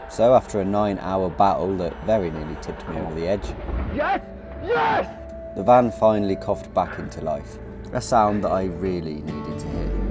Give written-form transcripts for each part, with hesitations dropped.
So after a 9-hour battle that very nearly tipped me over the edge, Yes! Yes! the van finally coughed back into life. A sound that I really needed to hear.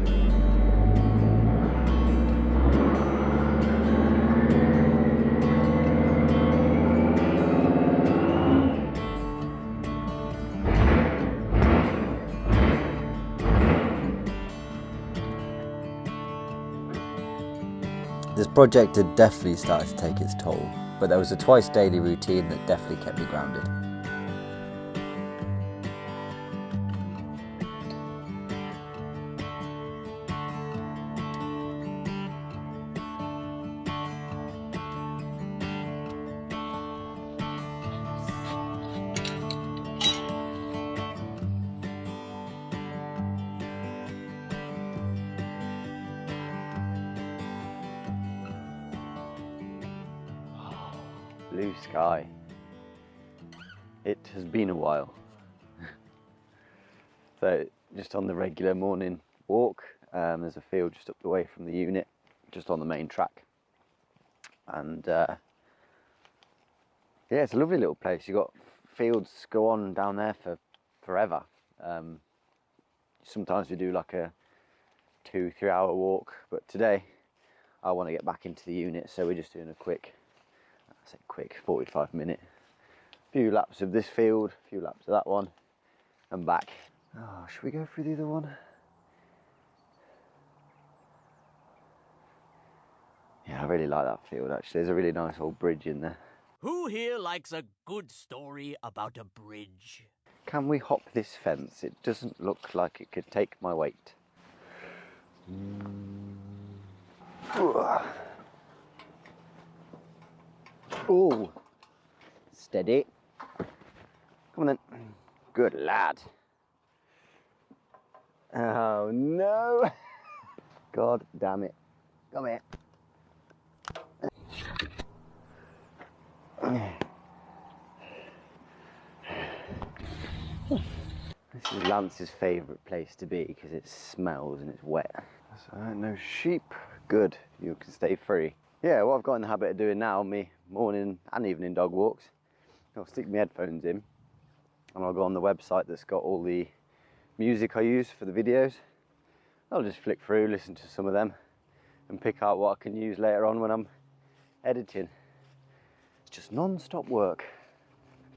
This project had definitely started to take its toll, but there was a twice daily routine that definitely kept me grounded. Blue sky. It has been a while. So just on the regular morning walk, there's a field just up the way from the unit, just on the main track. And yeah, it's a lovely little place. You've got fields go on down there for forever. Sometimes we do like a 2-3 hour walk, but today I want to get back into the unit, so we're just doing a quick 45-minute, few laps of this field, a few laps of that one, and back. Oh, should we go through the other one? Yeah, I really like that field actually. There's a really nice old bridge in there. Who here likes a good story about a bridge? Can we hop this fence? It doesn't look like it could take my weight. Oh, steady. Come on then. Good lad. Oh no. God damn it. Come here. This is Lance's favourite place to be because it smells and it's wet. So, no sheep. Good, you can stay free. Yeah, what I've got in the habit of doing now, me morning and evening dog walks, I'll stick my headphones in and I'll go on the website that's got all the music I use for the videos. I'll just flick through, listen to some of them and pick out what I can use later on when I'm editing. It's just non-stop work.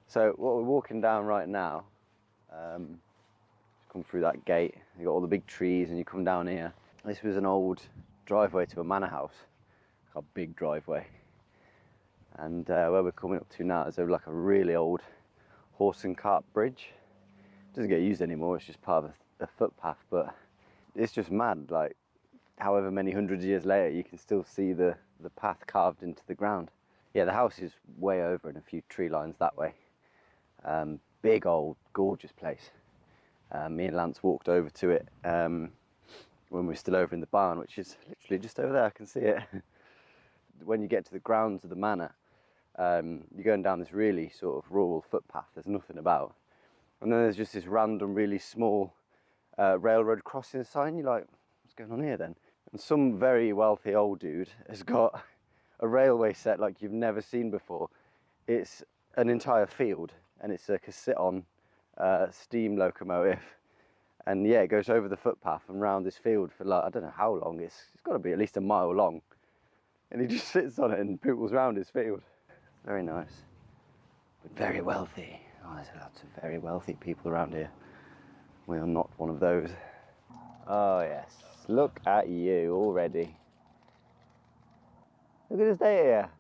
So what we're walking down right now, come through that gate, you got all the big trees and you come down here. This was an old driveway to a manor house, a big driveway. And where we're coming up to now is like a really old horse and cart bridge. It doesn't get used anymore, it's just part of a footpath, but it's just mad, like however many hundreds of years later you can still see the path carved into the ground. Yeah, the house is way over and a few tree lines that way. Big old gorgeous place. Me and Lance walked over to it when we were still over in the barn, which is literally just over there, I can see it. When you get to the grounds of the manor, you're going down this really sort of rural footpath, there's nothing about. And then there's just this random really small railroad crossing sign. You're like, what's going on here then? And some very wealthy old dude has got a railway set like you've never seen before. It's an entire field and it's a sit-on steam locomotive. And yeah, it goes over the footpath and round this field for like, I don't know how long, it's got to be at least a mile long. And he just sits on it and poodles round his field. Very nice, but very wealthy. Oh, there's lots of very wealthy people around here. We are not one of those. Oh yes, look at you already. Look at this day here.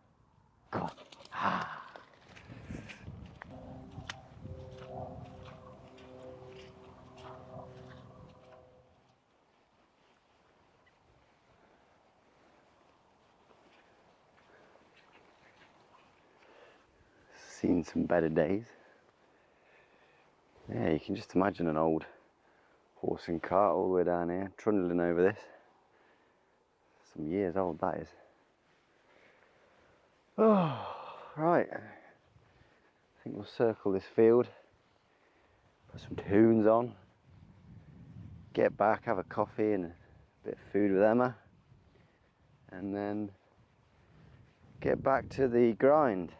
God. Seen some better days. Yeah, you can just imagine an old horse and cart all the way down here, trundling over this. Some years old that is. Oh, right. I think we'll circle this field, put some tunes on, get back, have a coffee and a bit of food with Emma, and then get back to the grind.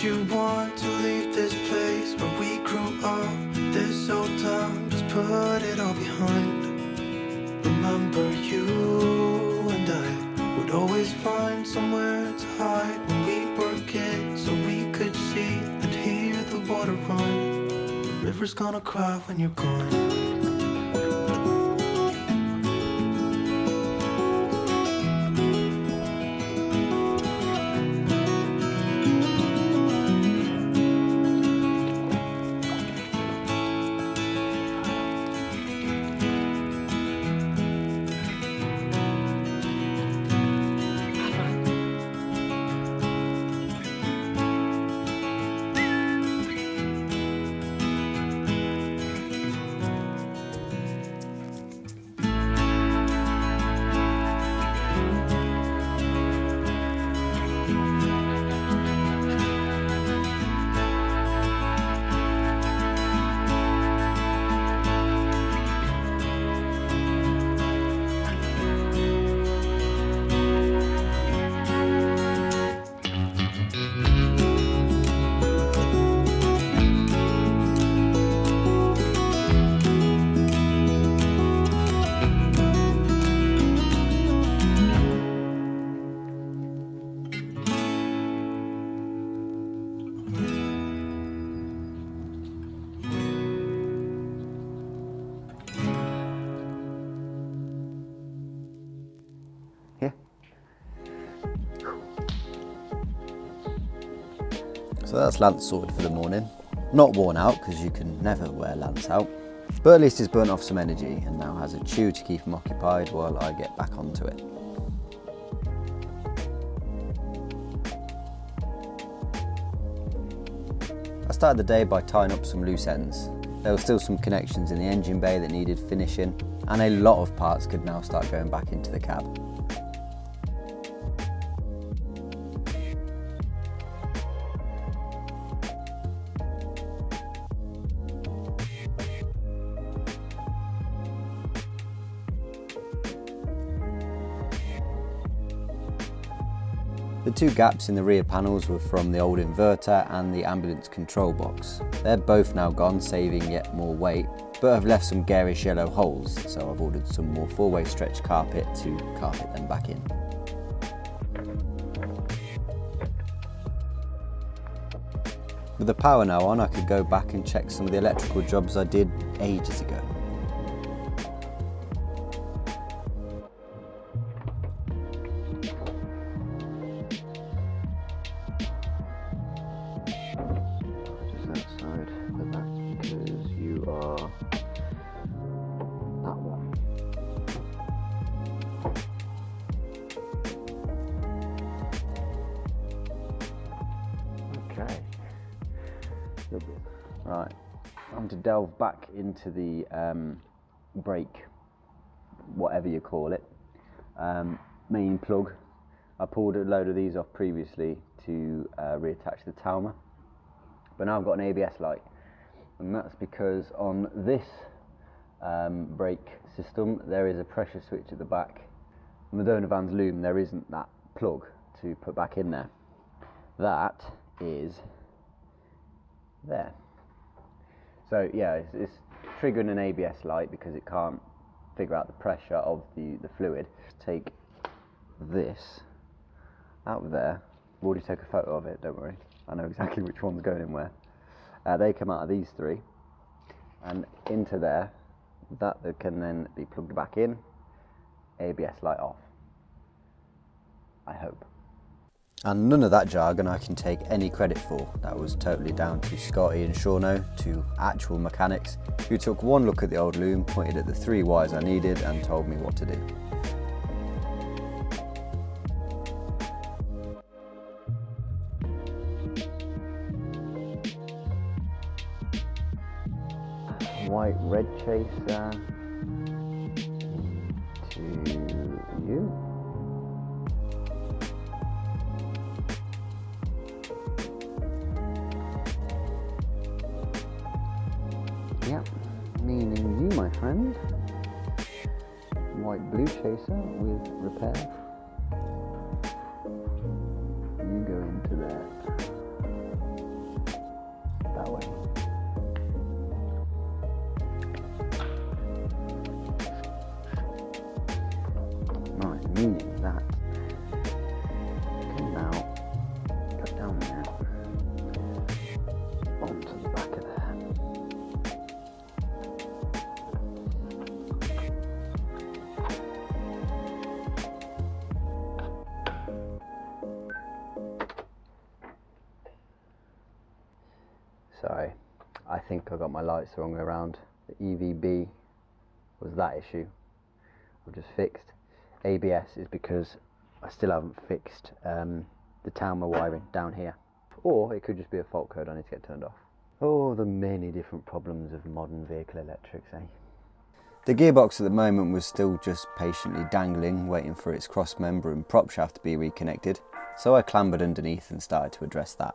You want to leave this place where we grew up, this old town, just put it all behind. Remember you and I would always find somewhere to hide when we were kids, so we could see and hear the water run. The river's gonna cry when you're gone. So that's Lance sorted for the morning. Not worn out, because you can never wear Lance out, but at least he's burnt off some energy and now has a chew to keep him occupied while I get back onto it. I started the day by tying up some loose ends. There were still some connections in the engine bay that needed finishing, and a lot of parts could now start going back into the cab. The two gaps in the rear panels were from the old inverter and the ambulance control box. They're both now gone, saving yet more weight, but have left some garish yellow holes, so I've ordered some more 4-way stretch carpet to carpet them back in. With the power now on, I could go back and check some of the electrical jobs I did ages ago. Right, I'm to delve back into the brake, whatever you call it, main plug. I pulled a load of these off previously to reattach the Talma, but now I've got an ABS light, and that's because on this brake system there is a pressure switch at the back. On the Donovan's loom there isn't that plug to put back in there. That is there. So yeah, it's triggering an ABS light because it can't figure out the pressure of the fluid. Take this out of there. I've already took a photo of it, don't worry. I know exactly which one's going in where. They come out of these three and into there. That can then be plugged back in. ABS light off. I hope. And none of that jargon I can take any credit for. That was totally down to Scotty and Shauno, two actual mechanics, who took one look at the old loom, pointed at the 3 wires I needed and told me what to do. white red chaser to you. Yep, meaning you, my friend. White blue chaser with repair. You go into there. That way. Right, meaning that you can now go down there onto the back of there. Sorry, I think I got my lights the wrong way around. The EVB was that issue. I've just fixed. ABS is because I still haven't fixed the Talma wiring down here. Or it could just be a fault code I need to get turned off. Oh, the many different problems of modern vehicle electrics, eh? The gearbox at the moment was still just patiently dangling, waiting for its cross member and prop shaft to be reconnected. So I clambered underneath and started to address that.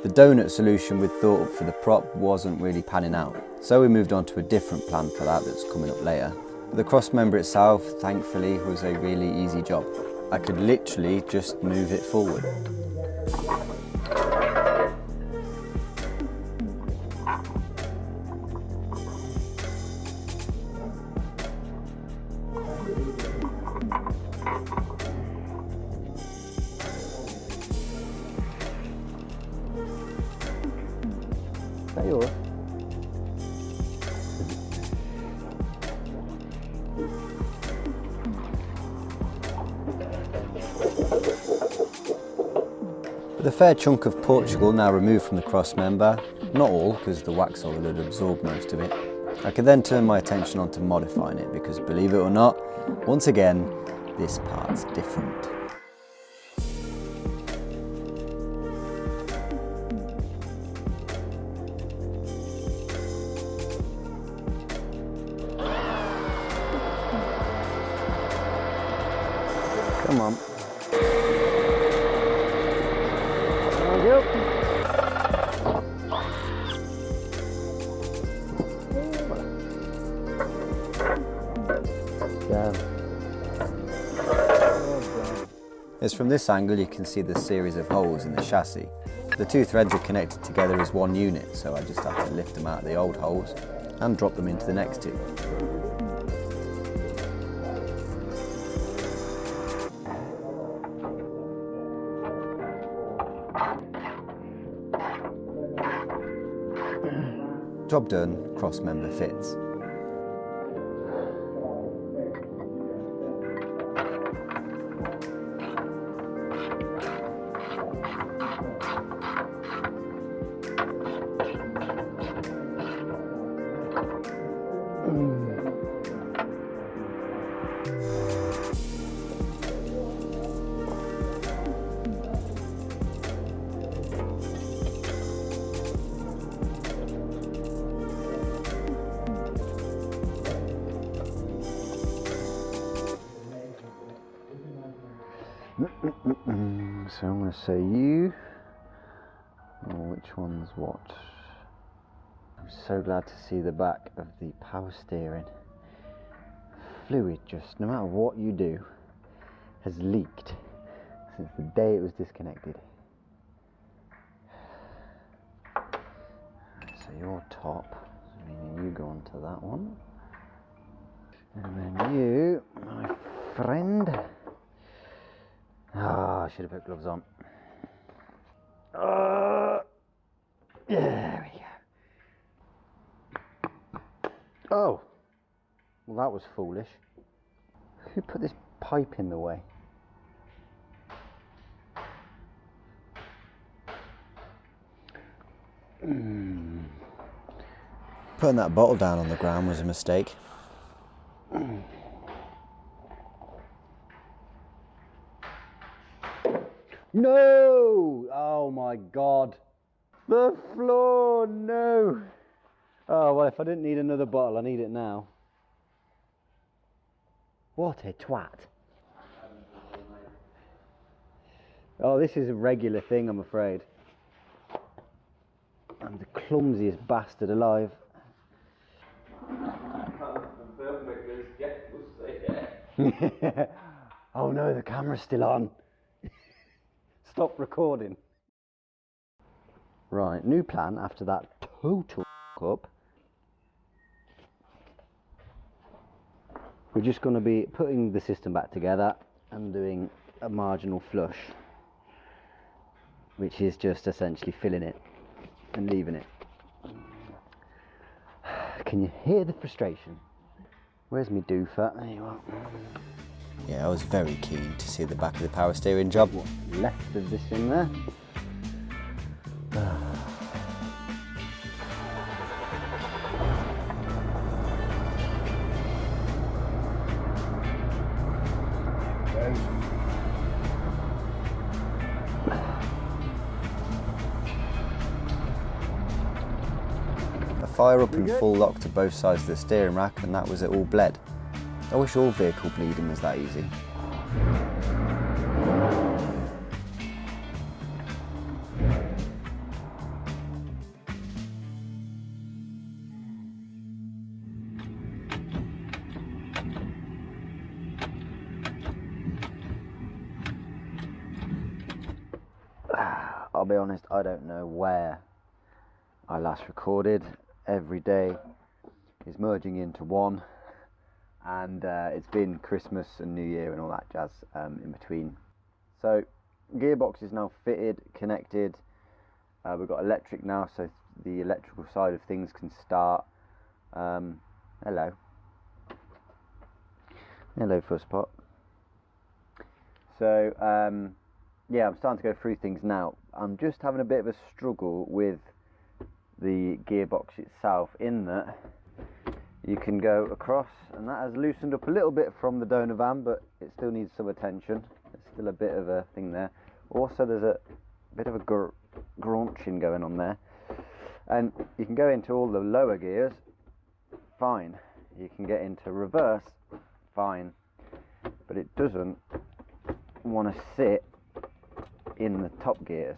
The donut solution we'd thought up for the prop wasn't really panning out, so we moved on to a different plan for that that's coming up later. But the cross member itself, thankfully, was a really easy job. I could literally just move it forward. Is that yours? With a fair chunk of Portugal now removed from the cross member, not all because the wax oil had absorbed most of it, I could then turn my attention on to modifying it because, believe it or not, once again, this part's different. Come on. Thank you. As from this angle you can see the series of holes in the chassis. The two threads are connected together as one unit, so I just had to lift them out of the old holes and drop them into the next two. Job done, cross member fits. So I'm going to say you, or which one's what. I'm so glad to see the back of the power steering. Fluid just, no matter what you do, has leaked since the day it was disconnected. So your top, meaning you go onto that one. And then you, my friend. Ah, I should have put gloves on. There we go. Oh, well that was foolish. Who put this pipe in the way? Putting that bottle down on the ground was a mistake. No! Oh my God. The floor, no. Oh, well, if I didn't need another bottle, I need it now. What a twat. Oh, this is a regular thing, I'm afraid. I'm the clumsiest bastard alive. Oh no, the camera's still on. Stop recording. Right, new plan after that total up. We're just going to be putting the system back together and doing a marginal flush, which is just essentially filling it and leaving it. Can you hear the frustration? Where's my doofer? There you are. Yeah, I was very keen to see the back of the power steering job. What's left of this in there? A fire up in full lock to both sides of the steering rack, and that was it, all bled. I wish all vehicle bleeding was that easy. I'll be honest, I don't know where I last recorded. Every day is merging into one, and it's been Christmas and New Year and all that jazz in between. So gearbox is now fitted, connected. We've got electric now, so the electrical side of things can start. Hello Fusspot. So yeah, I'm starting to go through things now. I'm just having a bit of a struggle with the gearbox itself, in that you can go across, and that has loosened up a little bit from the donor van, but it still needs some attention. There's still a bit of a thing there. Also, there's a bit of a graunching going on there, and you can go into all the lower gears, fine. You can get into reverse, fine, but it doesn't want to sit in the top gears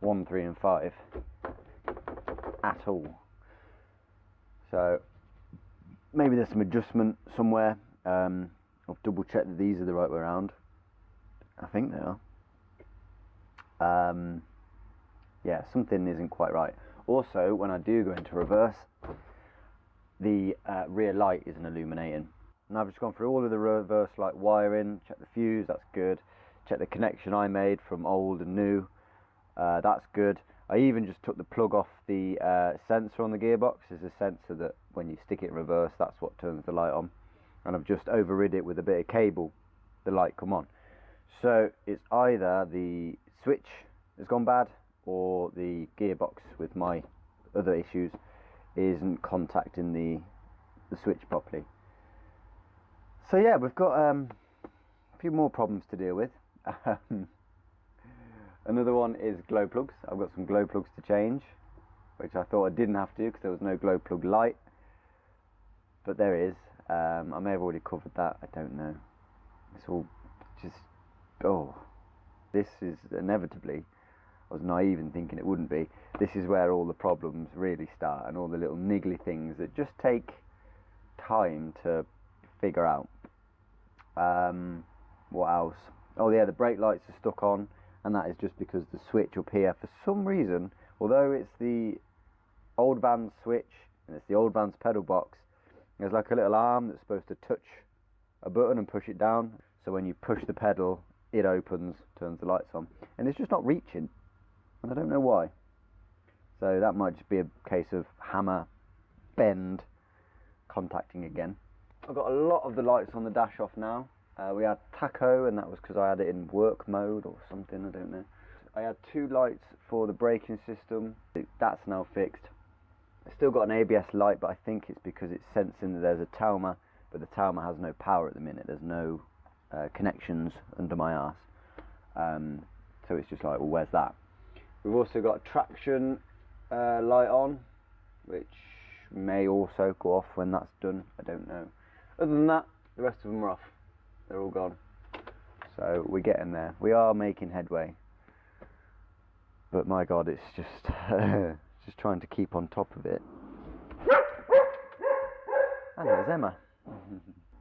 1, 3 and 5 at all. So maybe there's some adjustment somewhere. I've double checked that these are the right way around. I think they are. Yeah, something isn't quite right. Also, when I do go into reverse, the rear light isn't illuminating. And I've just gone through all of the reverse light wiring, checked the fuse, that's good. Check the connection I made from old and new, that's good. I even just took the plug off the sensor on the gearbox. There's a sensor that when you stick it in reverse, that's what turns the light on, and I've just overrid it with a bit of cable, the light come on. So it's either the switch has gone bad, or the gearbox with my other issues isn't contacting the switch properly. So yeah, we've got a few more problems to deal with. Another one is glow plugs. I've got some glow plugs to change, which I thought I didn't have to because there was no glow plug light, but there is. I may have already covered that, I don't know. It's all just, oh, this is inevitably, I was naive in thinking it wouldn't be, this is where all the problems really start, and all the little niggly things that just take time to figure out. What else? Oh yeah, the brake lights are stuck on, and that is just because the switch up here, for some reason, although it's the old van's switch and it's the old van's pedal box, there's like a little arm that's supposed to touch a button and push it down, so when you push the pedal it opens, turns the lights on, and it's just not reaching, and I don't know why. So that might just be a case of hammer, bend, contacting again. I've got a lot of the lights on the dash off now. We had tacho, and that was because I had it in work mode or something, I don't know. I had 2 lights for the braking system. That's now fixed. I still got an ABS light, but I think it's because it's sensing that there's a Talma, but the Talma has no power at the minute. There's no connections under my arse. So it's just like, well, where's that? We've also got traction light on, which may also go off when that's done, I don't know. Other than that, the rest of them are off. They're all gone. So we're getting there. We are making headway. But my God, it's just just trying to keep on top of it. And there's Emma.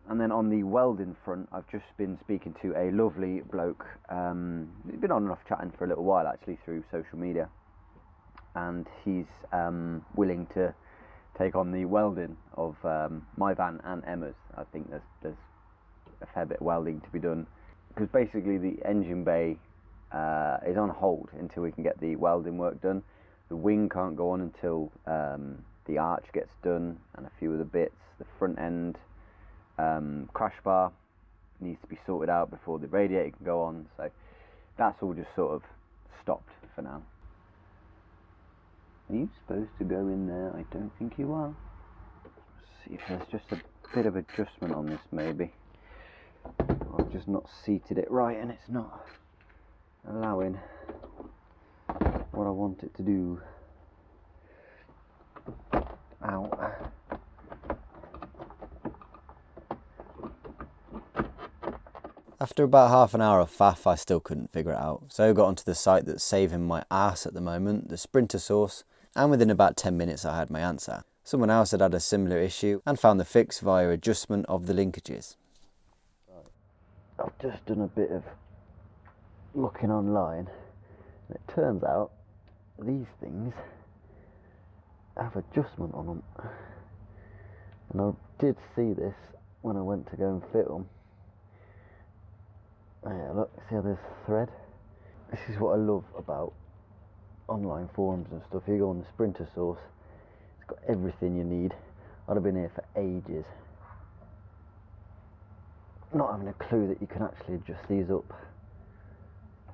And then on the welding front, I've just been speaking to a lovely bloke. He's been on and off chatting for a little while actually through social media. And he's willing to take on the welding of my van and Emma's. I think there's a fair bit of welding to be done. Because basically the engine bay is on hold until we can get the welding work done. The wing can't go on until the arch gets done and a few other bits. The front end crash bar needs to be sorted out before the radiator can go on. So that's all just sort of stopped for now. Are you supposed to go in there? I don't think you are. Let's see if there's just a bit of adjustment on this maybe. I've just not seated it right and it's not allowing what I want it to do. Ow. After about half an hour of faff, I still couldn't figure it out, so I got onto the site that's saving my ass at the moment, the Sprinter source, and within about 10 minutes I had my answer. Someone else had had a similar issue and found the fix via adjustment of the linkages. I've just done a bit of looking online and it turns out these things have adjustment on them, and I did see this when I went to go and fit them. Oh yeah, look, see how there's thread? This is what I love about online forums and stuff. You go on the Sprinter source, it's got everything you need. I'd have been here for ages not having a clue that you can actually adjust these up,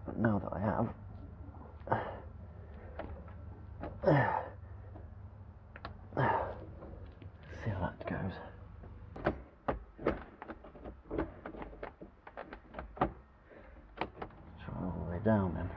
but now that I have, see how that goes. Try all the way down then.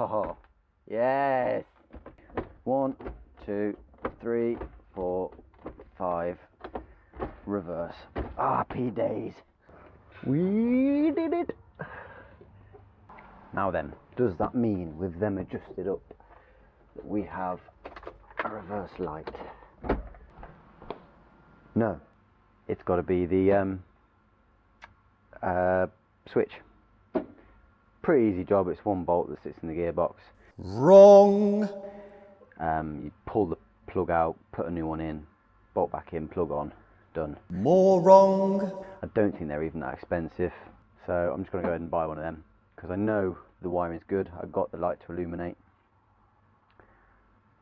Oh, yes. 1, 2, 3, 4, 5. Reverse. Happy days. We did it. Now then, does that mean with them adjusted up that we have a reverse light? No. It's got to be the switch. Pretty easy job. It's one bolt that sits in the gearbox. Wrong! You pull the plug out, put a new one in, bolt back in, plug on, done. More wrong! I don't think they're even that expensive, so I'm just going to go ahead and buy one of them because I know the wiring's good. I've got the light to illuminate,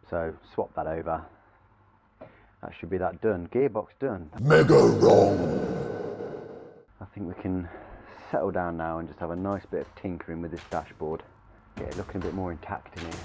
so swap that over. That should be that done. Gearbox done. Mega wrong! I think we can settle down now and just have a nice bit of tinkering with this dashboard. Get it looking a bit more intact in here.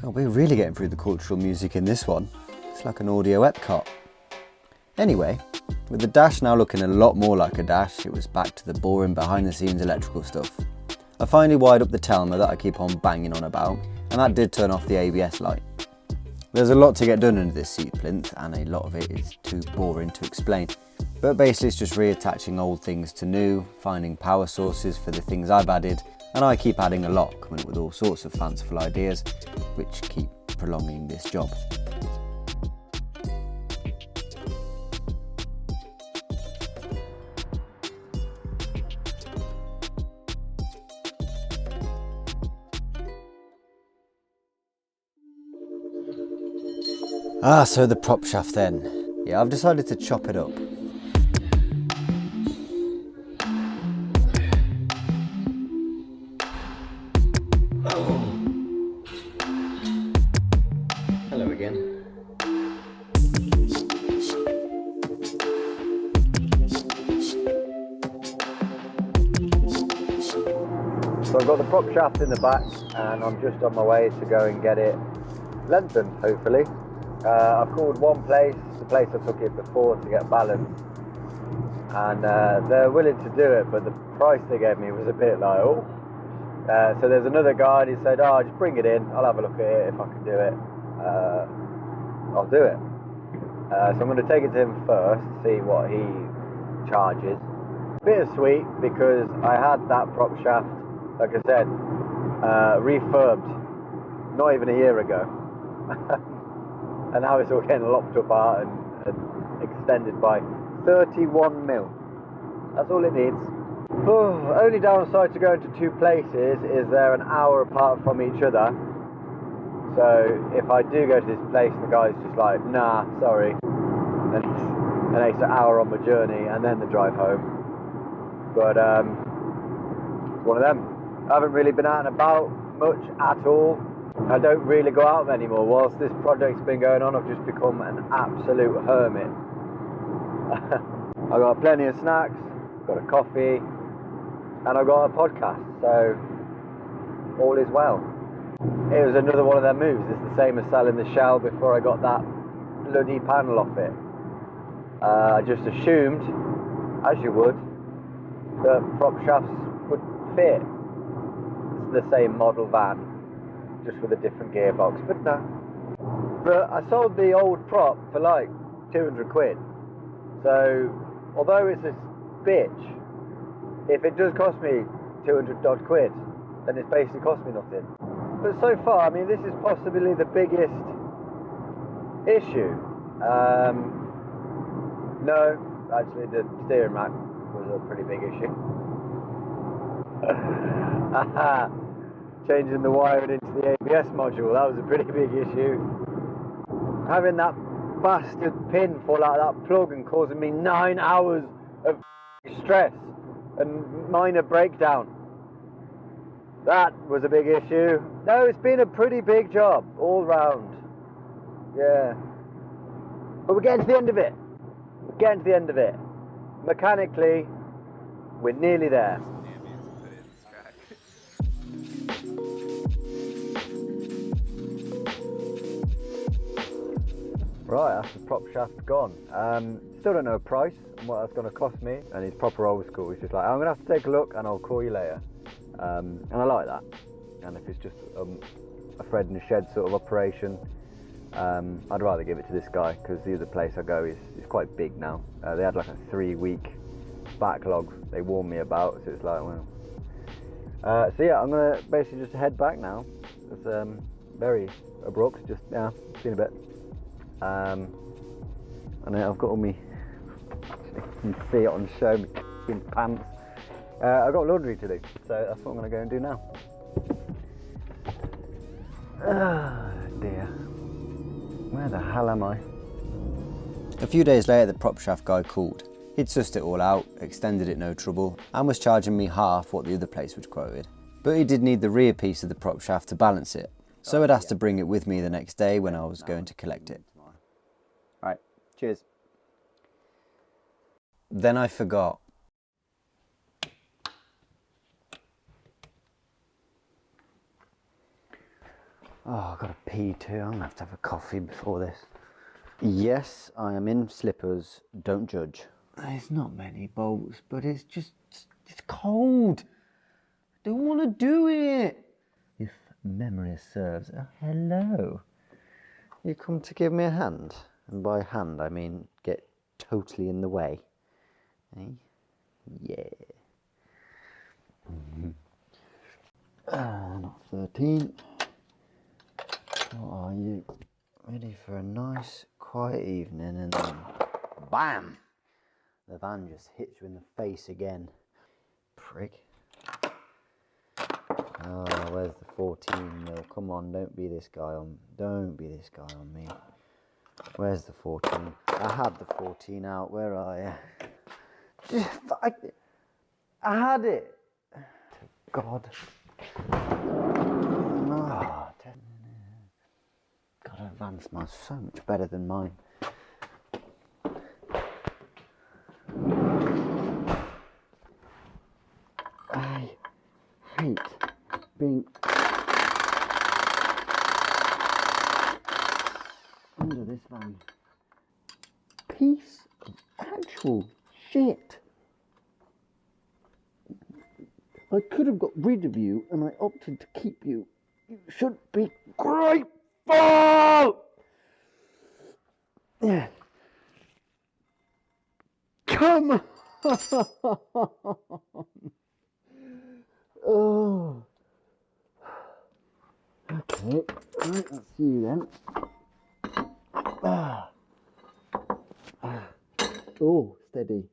Oh, we're really getting through the cultural music in this one. It's like an audio Epcot. Anyway, with the dash now looking a lot more like a dash, it was back to the boring behind the scenes electrical stuff. I finally wired up the Telma that I keep on banging on about, and that did turn off the ABS light. There's a lot to get done under this seat plinth, and a lot of it is too boring to explain. But basically it's just reattaching old things to new, finding power sources for the things I've added, and I keep adding a lot, coming up with all sorts of fanciful ideas, which keep prolonging this job. So the prop shaft then. Yeah, I've decided to chop it up. Hello again. So I've got the prop shaft in the back and I'm just on my way to go and get it lengthened, hopefully. I've called one place, the place I took it before, to get balanced, and they're willing to do it, but the price they gave me was a bit like, oh. So there's another guy, and he said, oh, just bring it in, I'll have a look at it. If I can do it, I'll do it. So I'm going to take it to him first, see what he charges. Bittersweet, because I had that prop shaft, like I said, refurbed not even a year ago. And now it's all getting lopped apart and extended by 31 mil. That's all it needs. Only downside to going to two places is they're an hour apart from each other. So if I do go to this place and the guy's just like, nah, sorry, then it's an extra hour on my journey and then the drive home. But it's one of them. I haven't really been out and about much at all. I don't really go out anymore. Whilst this project's been going on, I've just become an absolute hermit. I've got plenty of snacks, got a coffee, and I've got a podcast, so all is well. It was another one of their moves. It's the same as selling the shell before I got that bloody panel off it. I just assumed, as you would, that prop shafts would fit. It's the same model van, just with a different gearbox, but no. But I sold the old prop for like 200 quid. So, although it's a bitch, if it does cost me 200 odd quid, then it's basically cost me nothing. But so far, I mean, this is possibly the biggest issue. No, actually the steering rack was a pretty big issue. Changing the wiring into the ABS module, that was a pretty big issue. Having that bastard pin fall out of that plug and causing me 9 hours of stress and minor breakdown. That was a big issue. No, it's been a pretty big job all round. Yeah. But we're getting to the end of it. We're getting to the end of it. Mechanically, we're nearly there. Right, that's the prop shaft gone. Still don't know a price and what that's going to cost me, and he's proper old school. He's just like, I'm going to have to take a look and I'll call you later. And I like that. And if it's just a Fred in a shed sort of operation, I'd rather give it to this guy, because the other place I go is quite big now. They had like a 3-week backlog they warned me about, so it's like, well. So yeah, I'm going to basically just head back now. It's very abrupt, just, yeah, see in a bit. And I've got all my, you can see it on show, my pants. I've got laundry to do, so that's what I'm going to go and do now. Oh dear, where the hell am I? A few days later, the prop shaft guy called. He'd sussed it all out, extended it no trouble, and was charging me half what the other place would quoted. But he did need the rear piece of the prop shaft to balance it, so I'd asked to bring it with me the next day when I was going to collect it. Right, cheers. Then I forgot. Oh, I've got to pee too. I'm going to have a coffee before this. Yes, I am in slippers. Don't judge. There's not many bolts, but it's cold. I don't want to do it. If memory serves. Oh, hello. You come to give me a hand? And by hand, I mean get totally in the way. Eh? Yeah. Not 13. What are you? Ready for a nice, quiet evening, and then BAM! The van just hits you in the face again. Prick. Oh, where's the 14 mil? Come on, don't be this guy on me. Where's the 14? I had the 14 out. Where are you? I had it. God. Oh, God, that van smells so much better than mine. I hate being under this van. Piece of actual shit. I could have got rid of you, and I opted to keep you. You should be grateful! Yeah. Come on! Oh. Okay, right, that's you then. Oh, steady.